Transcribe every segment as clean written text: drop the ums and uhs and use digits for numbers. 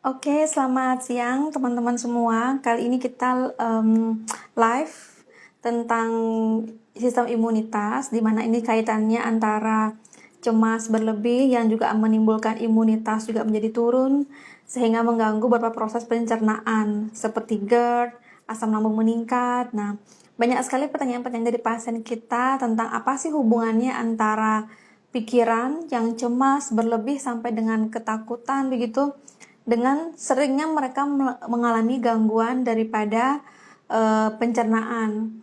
Oke, selamat siang teman-teman semua. Kali ini kita live tentang sistem imunitas, di mana ini kaitannya antara cemas berlebih yang juga menimbulkan imunitas juga menjadi turun, sehingga mengganggu beberapa proses pencernaan seperti GERD, asam lambung meningkat. Nah, banyak sekali pertanyaan-pertanyaan dari pasien kita tentang apa sih hubungannya antara pikiran yang cemas berlebih sampai dengan ketakutan begitu, dengan seringnya mereka mengalami gangguan daripada pencernaan.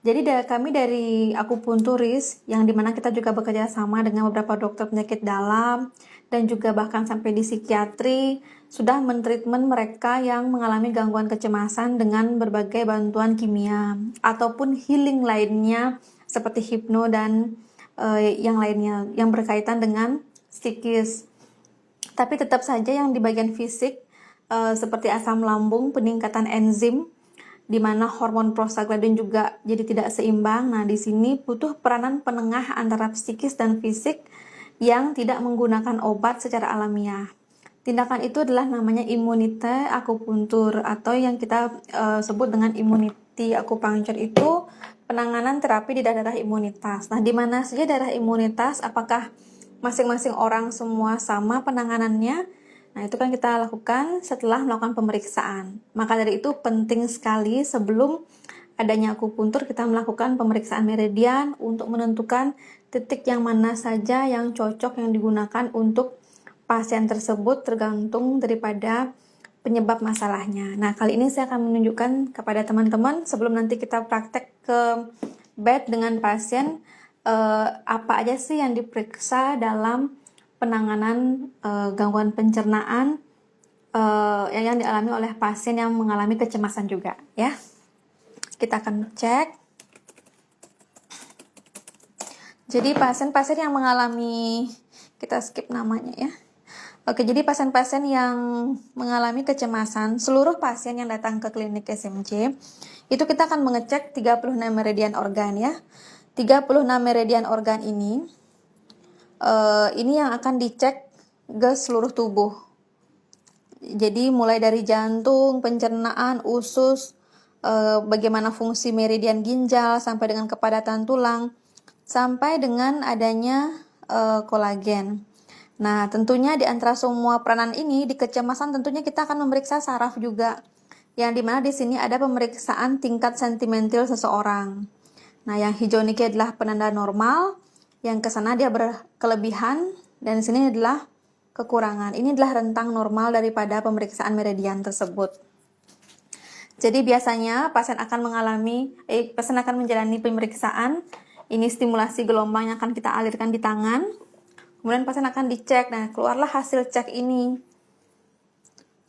Jadi kami dari akupunturis, yang dimana kita juga bekerja sama dengan beberapa dokter penyakit dalam dan juga bahkan sampai di psikiatri, sudah mentreatment mereka yang mengalami gangguan kecemasan dengan berbagai bantuan kimia ataupun healing lainnya seperti hipno dan yang lainnya yang berkaitan dengan psikis. Tapi tetap saja yang di bagian fisik seperti asam lambung, peningkatan enzim, di mana hormon prostaglandin juga jadi tidak seimbang. Nah, di sini butuh peranan penengah antara psikis dan fisik yang tidak menggunakan obat secara alamiah. Tindakan itu adalah namanya immunity akupuntur atau yang kita sebut dengan immunity acupuncture. Itu penanganan terapi di daerah imunitas. Nah, di mana saja daerah imunitas, apakah masing-masing orang semua sama penanganannya? Nah, itu kan kita lakukan setelah melakukan pemeriksaan. Maka dari itu penting sekali sebelum adanya akupuntur kita melakukan pemeriksaan meridian untuk menentukan titik yang mana saja yang cocok yang digunakan untuk pasien tersebut tergantung daripada penyebab masalahnya. Nah, kali ini saya akan menunjukkan kepada teman-teman sebelum nanti kita praktek ke bed dengan pasien, apa aja sih yang diperiksa dalam penanganan gangguan pencernaan yang dialami oleh pasien yang mengalami kecemasan juga, ya. Kita akan cek. Jadi pasien-pasien yang mengalami, kita skip namanya ya. Oke, jadi pasien-pasien yang mengalami kecemasan, seluruh pasien yang datang ke klinik SMC, itu kita akan mengecek 36 meridian organ ya. 36 meridian organ ini yang akan dicek ke seluruh tubuh. Jadi mulai dari jantung, pencernaan, usus, bagaimana fungsi meridian ginjal, sampai dengan kepadatan tulang, sampai dengan adanya kolagen. Nah, tentunya di antara semua peranan ini, di kecemasan tentunya kita akan memeriksa saraf juga. Yang dimana di sini ada pemeriksaan tingkat sentimental seseorang. Nah, yang hijau ini adalah penanda normal, yang ke sana dia berkelebihan, dan di sini adalah kekurangan. Ini adalah rentang normal daripada pemeriksaan meridian tersebut. Jadi biasanya pasien akan menjalani pemeriksaan. Ini stimulasi gelombang yang akan kita alirkan di tangan. Kemudian pasien akan dicek. Nah, keluarlah hasil cek ini.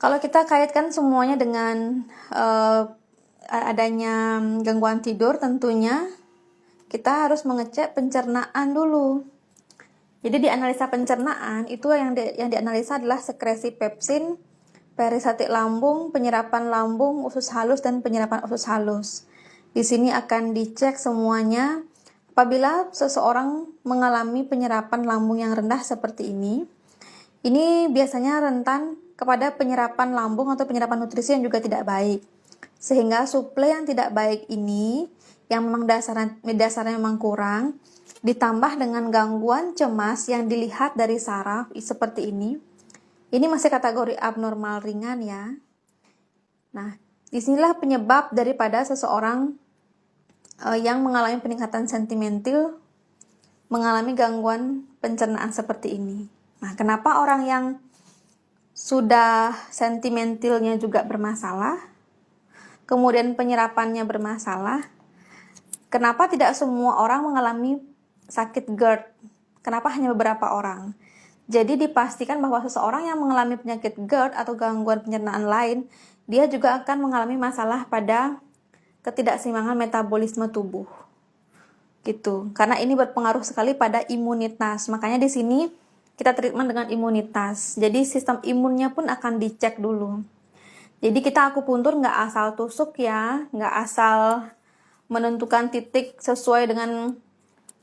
Kalau kita kaitkan semuanya dengan adanya gangguan tidur, tentunya kita harus mengecek pencernaan dulu. Jadi di analisa pencernaan itu yang dianalisa adalah sekresi pepsin, peristatik lambung, penyerapan lambung, usus halus, dan penyerapan usus halus. Di sini akan dicek semuanya. Apabila seseorang mengalami penyerapan lambung yang rendah seperti ini biasanya rentan kepada penyerapan lambung atau penyerapan nutrisi yang juga tidak baik. Sehingga suplai yang tidak baik ini, yang memang dasarnya memang kurang, ditambah dengan gangguan cemas yang dilihat dari saraf seperti ini masih kategori abnormal ringan ya. Nah, disinilah penyebab daripada seseorang yang mengalami peningkatan sentimental mengalami gangguan pencernaan seperti ini. Nah, kenapa orang yang sudah sentimentalnya juga bermasalah, kemudian penyerapannya bermasalah, kenapa tidak semua orang mengalami sakit GERD? Kenapa hanya beberapa orang? Jadi dipastikan bahwa seseorang yang mengalami penyakit GERD atau gangguan pencernaan lain, dia juga akan mengalami masalah pada ketidakseimbangan metabolisme tubuh. Gitu. Karena ini berpengaruh sekali pada imunitas. Makanya di sini kita treatment dengan imunitas. Jadi sistem imunnya pun akan dicek dulu. Jadi kita akupuntur nggak asal tusuk ya, nggak asal menentukan titik sesuai dengan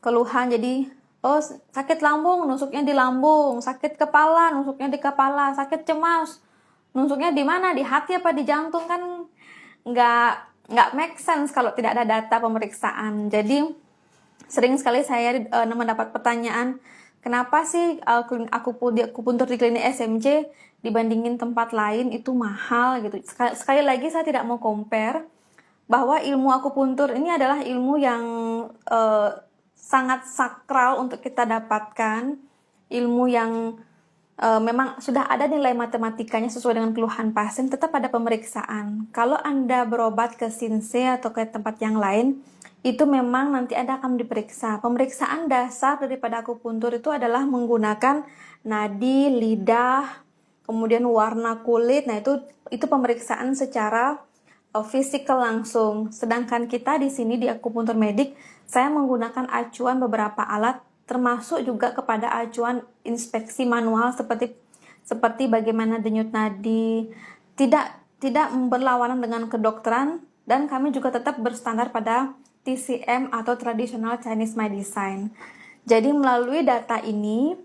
keluhan. Jadi, oh sakit lambung, nusuknya di lambung, sakit kepala, nusuknya di kepala, sakit cemas, nusuknya di mana? Di hati apa di jantung? Kan nggak nggak make sense kalau tidak ada data pemeriksaan. Jadi sering sekali saya mendapat pertanyaan, kenapa sih akupuntur di klinik SMC dibandingin tempat lain itu mahal gitu. Sekali lagi saya tidak mau compare, bahwa ilmu akupuntur ini adalah ilmu yang sangat sakral untuk kita dapatkan, ilmu yang memang sudah ada nilai matematikanya sesuai dengan keluhan pasien, tetap ada pemeriksaan. Kalau Anda berobat ke Sinse atau ke tempat yang lain, itu memang nanti Anda akan diperiksa. Pemeriksaan dasar daripada akupuntur itu adalah menggunakan nadi, lidah, kemudian warna kulit. Nah, itu pemeriksaan secara physical langsung. Sedangkan kita di sini di akupuntur medik, saya menggunakan acuan beberapa alat, termasuk juga kepada acuan inspeksi manual seperti bagaimana denyut nadi, tidak berlawanan dengan kedokteran, dan kami juga tetap berstandar pada TCM atau Traditional Chinese Medicine. Jadi melalui data ini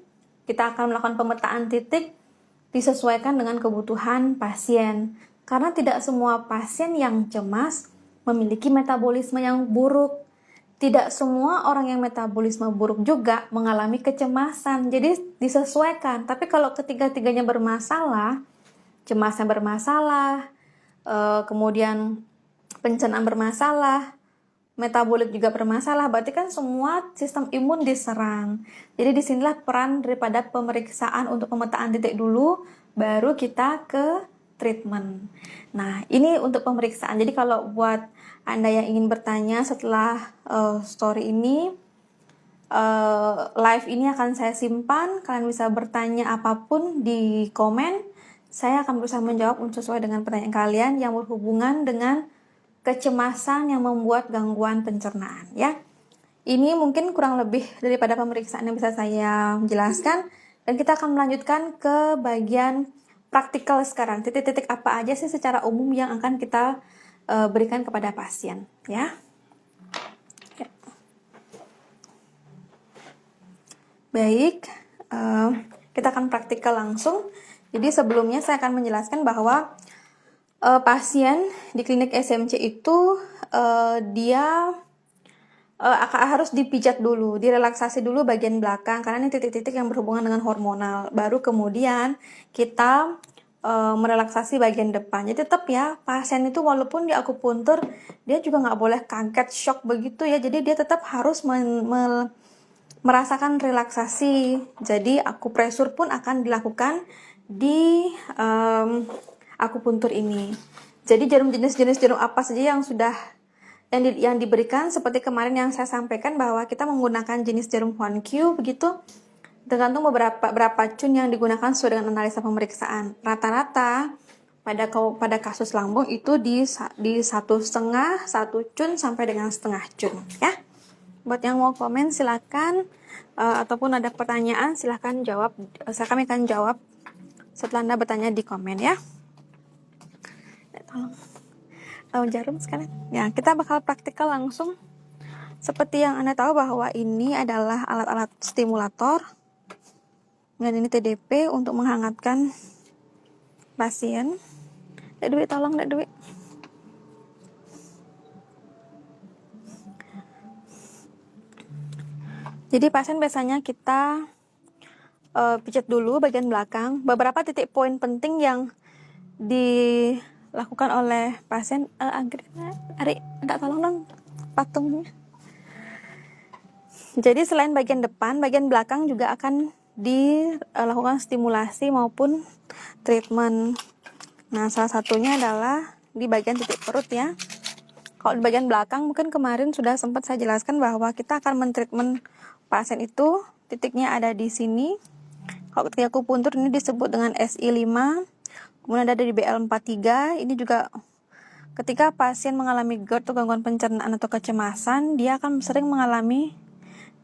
kita akan melakukan pemetaan titik disesuaikan dengan kebutuhan pasien. Karena tidak semua pasien yang cemas memiliki metabolisme yang buruk. Tidak semua orang yang metabolisme buruk juga mengalami kecemasan. Jadi disesuaikan. Tapi kalau ketiga-tiganya bermasalah, cemasnya bermasalah, kemudian pencernaan bermasalah, metabolik juga bermasalah, berarti kan semua sistem imun diserang. Jadi disinilah peran daripada pemeriksaan untuk pemetaan titik dulu, baru kita ke treatment. Nah, ini untuk pemeriksaan. Jadi kalau buat Anda yang ingin bertanya setelah story ini, live ini akan saya simpan. Kalian bisa bertanya apapun di komen. Saya akan berusaha menjawab sesuai dengan pertanyaan kalian yang berhubungan dengan kecemasan yang membuat gangguan pencernaan, ya. Ini mungkin kurang lebih daripada pemeriksaan yang bisa saya jelaskan, dan kita akan melanjutkan ke bagian praktikal sekarang. Titik-titik apa aja sih secara umum yang akan kita berikan kepada pasien, ya. Baik, kita akan praktikal langsung. Jadi sebelumnya saya akan menjelaskan bahwa pasien di klinik SMC itu dia harus dipijat dulu, direlaksasi dulu bagian belakang, karena ini titik-titik yang berhubungan dengan hormonal. Baru kemudian kita merelaksasi bagian depan. Jadi tetap ya, pasien itu walaupun di akupuntur, dia juga nggak boleh kaget, shock begitu ya. Jadi dia tetap harus merasakan relaksasi. Jadi akupresur pun akan dilakukan di akupuntur ini. Jadi jenis jarum apa saja yang sudah yang diberikan, seperti kemarin yang saya sampaikan bahwa kita menggunakan jenis jarum Huan-Q begitu, tergantung berapa cun yang digunakan sesuai dengan analisa pemeriksaan. Rata-rata pada kasus lambung itu di 1,5 cun sampai dengan setengah cun, ya. Buat yang mau komen silakan, ataupun ada pertanyaan silakan jawab. Kami akan jawab setelah Anda bertanya di komen, ya. Tolong jarum sekalian. Ya, kita bakal praktikal langsung. Seperti yang Anda tahu bahwa ini adalah alat-alat stimulator, dan ini TDP untuk menghangatkan pasien. Dek Dwi, tolong Dek Dwi. Jadi pasien biasanya kita pijat dulu bagian belakang. Beberapa titik poin penting yang dilakukan oleh pasien. Ari, minta tolong dong patungnya. Jadi selain bagian depan, bagian belakang juga akan dilakukan stimulasi maupun treatment. Nah, salah satunya adalah di bagian titik perut, ya. Kalau di bagian belakang, mungkin kemarin sudah sempat saya jelaskan bahwa kita akan mentreatment pasien itu, titiknya ada di sini. Kalau ketika akupuntur ini disebut dengan SI5, kemudian ada di BL43. Ini juga ketika pasien mengalami GERD atau gangguan pencernaan atau kecemasan, dia akan sering mengalami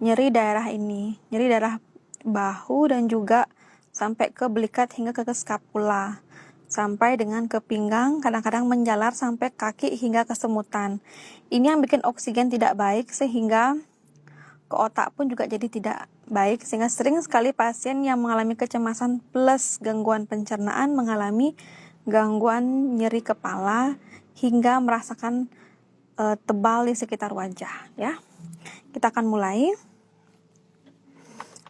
nyeri daerah ini, nyeri daerah bahu dan juga sampai ke belikat hingga ke skapula, sampai dengan ke pinggang, kadang-kadang menjalar sampai kaki hingga kesemutan. Ini yang bikin oksigen tidak baik sehingga ke otak pun juga jadi tidak baik, sehingga sering sekali pasien yang mengalami kecemasan plus gangguan pencernaan mengalami gangguan nyeri kepala hingga merasakan tebal di sekitar wajah ya. Kita akan mulai.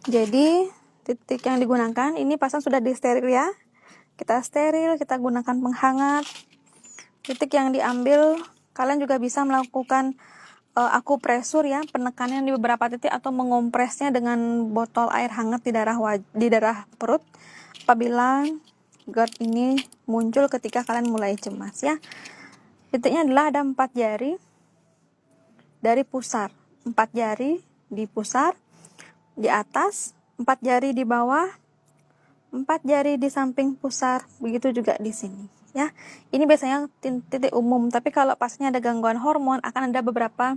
Jadi titik yang digunakan ini pasang sudah disteril ya. Kita steril, kita gunakan penghangat. Titik yang diambil, kalian juga bisa melakukan akupresur ya, penekanan di beberapa titik atau mengompresnya dengan botol air hangat di daerah perut apabila GERD ini muncul ketika kalian mulai cemas ya. Titiknya adalah ada 4 jari dari pusar, 4 jari di pusar, di atas, 4 jari di bawah, 4 jari di samping pusar, begitu juga di sini ya. Ini biasanya titik umum, tapi kalau pasnya ada gangguan hormon akan ada beberapa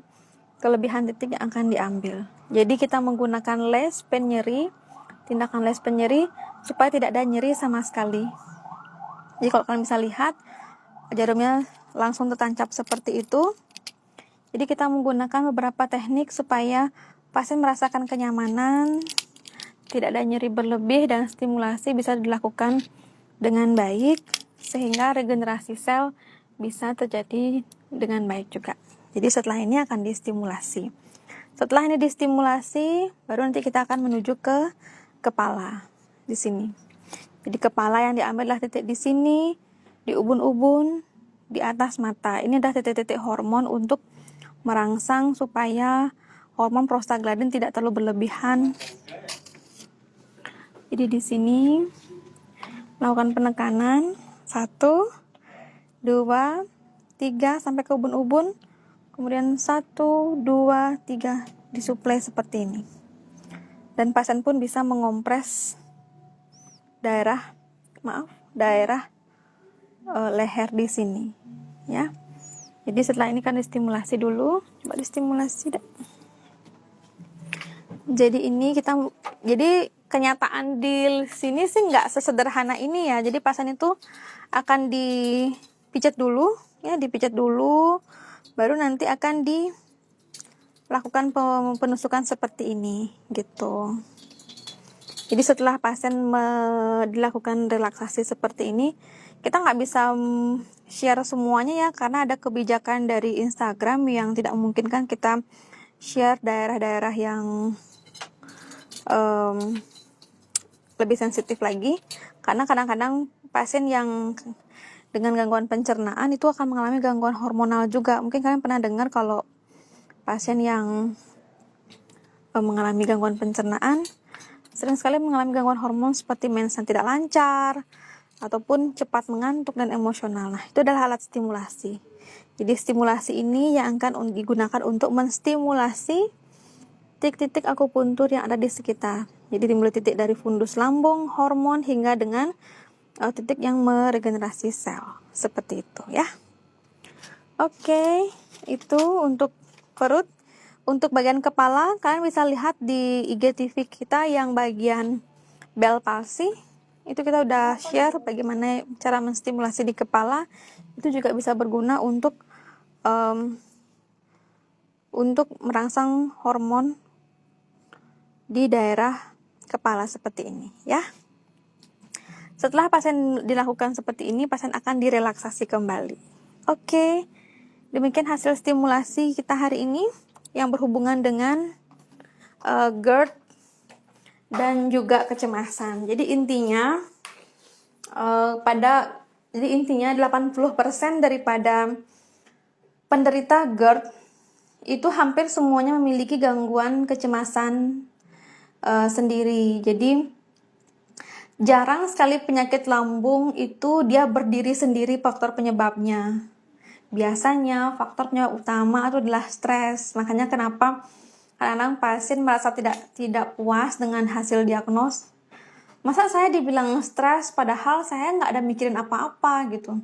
kelebihan titik yang akan diambil. Jadi kita menggunakan les penyeri, tindakan les penyeri supaya tidak ada nyeri sama sekali. Jadi kalau kalian bisa lihat jarumnya langsung tertancap seperti itu. Jadi kita menggunakan beberapa teknik supaya pasien merasakan kenyamanan, tidak ada nyeri berlebih, dan stimulasi bisa dilakukan dengan baik sehingga regenerasi sel bisa terjadi dengan baik juga. Jadi setelah ini akan distimulasi. Setelah ini distimulasi, baru nanti kita akan menuju ke kepala di sini. Jadi kepala yang diambil adalah titik di sini, di ubun-ubun, di atas mata. Ini adalah titik-titik hormon untuk merangsang supaya hormon prostaglandin tidak terlalu berlebihan. Jadi di sini melakukan penekanan 1, 2, 3 sampai ke ubun-ubun. Kemudian 1, 2, 3 disuplai seperti ini. Dan pasien pun bisa mengompres daerah leher di sini ya. Jadi setelah ini kan distimulasi dulu, coba distimulasi deh. Jadi kenyataan di sini sih nggak sesederhana ini ya. Jadi pasien itu akan dipijat dulu ya, baru nanti akan dilakukan penusukan seperti ini gitu. Jadi setelah pasien dilakukan relaksasi seperti ini, kita nggak bisa share semuanya ya, karena ada kebijakan dari Instagram yang tidak memungkinkan kita share daerah-daerah yang lebih sensitif lagi, karena kadang-kadang pasien yang dengan gangguan pencernaan itu akan mengalami gangguan hormonal juga. Mungkin kalian pernah dengar kalau pasien yang mengalami gangguan pencernaan sering sekali mengalami gangguan hormon seperti mens yang tidak lancar ataupun cepat mengantuk dan emosional. Nah, itu adalah alat stimulasi. Jadi stimulasi ini yang akan digunakan untuk menstimulasi titik-titik akupuntur yang ada di sekitar. Jadi dimulai titik dari fundus lambung, hormon, hingga dengan titik yang meregenerasi sel. Seperti itu ya. Oke, itu untuk perut. Untuk bagian kepala, kalian bisa lihat di IGTV kita yang bagian Bell palsy. Itu kita udah share bagaimana cara menstimulasi di kepala. Itu juga bisa berguna untuk merangsang hormon di daerah kepala seperti ini ya. Setelah pasien dilakukan seperti ini, pasien akan direlaksasi kembali. Oke, demikian hasil stimulasi kita hari ini yang berhubungan dengan GERD dan juga kecemasan. Jadi intinya 80% daripada penderita GERD itu hampir semuanya memiliki gangguan kecemasan sendiri. Jadi jarang sekali penyakit lambung itu dia berdiri sendiri faktor penyebabnya. Biasanya faktornya utama itu adalah stres. Makanya kenapa kadang-kadang pasien merasa tidak puas dengan hasil diagnos. Masa saya dibilang stres padahal saya nggak ada mikirin apa-apa gitu.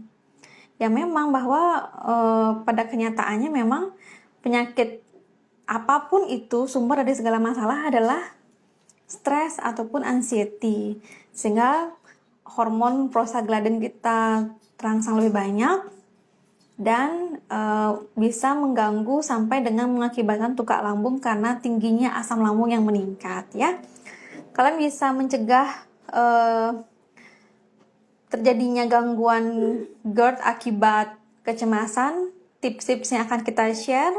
Ya memang bahwa pada kenyataannya memang penyakit apapun itu sumber dari segala masalah adalah stres ataupun anxiety. Sehingga hormon prostaglandin kita terangsang lebih banyak dan bisa mengganggu sampai dengan mengakibatkan tukak lambung karena tingginya asam lambung yang meningkat ya. Kalian bisa mencegah terjadinya gangguan GERD akibat kecemasan, tips-tips yang akan kita share.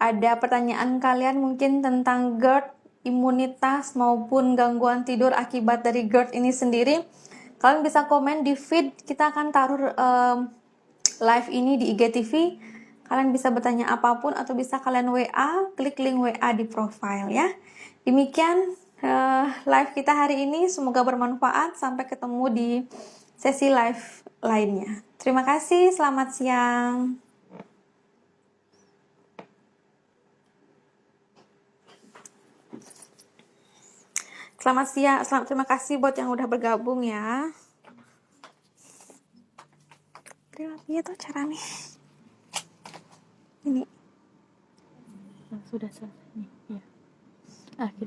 Ada pertanyaan kalian mungkin tentang GERD, imunitas maupun gangguan tidur akibat dari GERD ini sendiri. Kalian bisa komen di feed, kita akan taruh live ini di IGTV. Kalian bisa bertanya apapun atau bisa kalian WA, klik link WA di profile ya. Demikian live kita hari ini, semoga bermanfaat. Sampai ketemu di sesi live lainnya. Terima kasih, selamat siang. Selamat siang, terima kasih buat yang udah bergabung ya. Terima kasih tuh cara nih. Ini sudah selesai nih ya. Akhirnya